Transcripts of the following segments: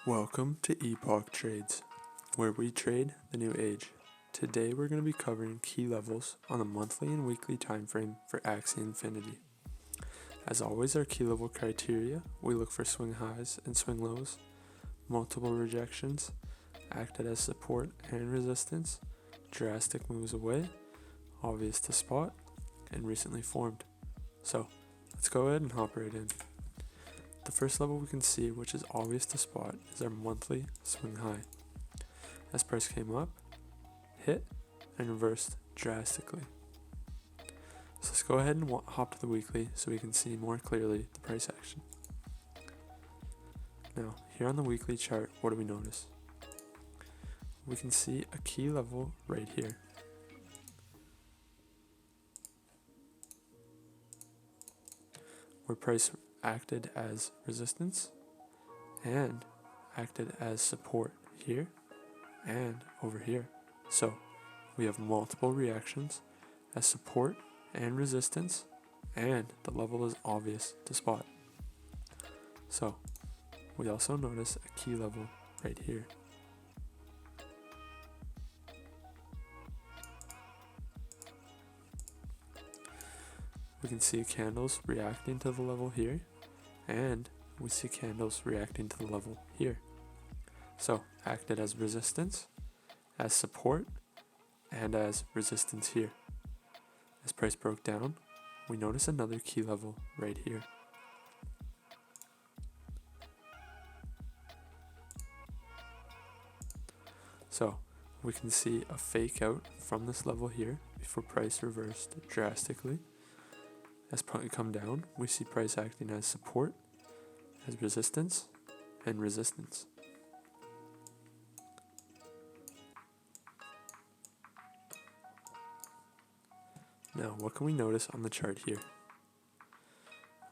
Welcome to Epoch Trades, where we trade the new age. Today we're going to be covering key levels on the monthly and weekly time frame for Axie Infinity. As always, our key level criteria, we look for swing highs and swing lows, multiple rejections, acted as support and resistance, drastic moves away, obvious to spot, and recently formed. So let's go ahead and hop right in. The first level we can see, which is obvious to spot, is our monthly swing high. As price came up, hit, and reversed drastically. So let's go ahead and hop to the weekly so we can see more clearly the price action. Now, here on the weekly chart, what do we notice? We can see a key level right here. Where price acted as resistance and acted as support here and over here. So we have multiple reactions as support and resistance, and the level is obvious to spot. So we also notice a key level right here. We can see candles reacting to the level here, and we see candles reacting to the level here. So acted as resistance, as support, and as resistance here. As price broke down, we notice another key level right here. So we can see a fake out from this level here before price reversed drastically. As price come down, we see price acting as support, as resistance, and resistance. Now, what can we notice on the chart here?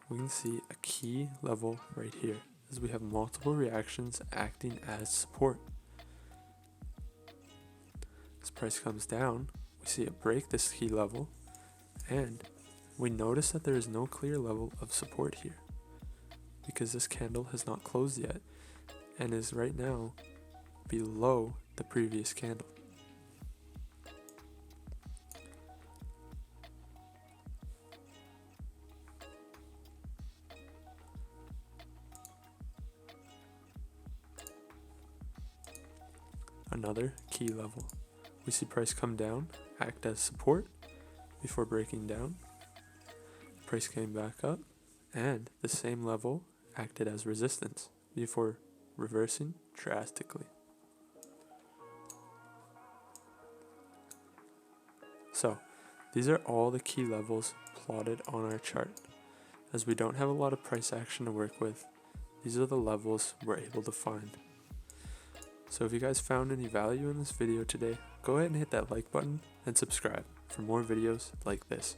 We can see a key level right here, as we have multiple reactions acting as support. As price comes down, we see it break this key level, and we notice that there is no clear level of support here, because this candle has not closed yet and is right now below the previous candle. Another key level. We see price come down, act as support before breaking down. Price came back up, and the same level acted as resistance before reversing drastically. So these are all the key levels plotted on our chart. As we don't have a lot of price action to work with, these are the levels we're able to find. So if you guys found any value in this video today, go ahead and hit that like button and subscribe for more videos like this.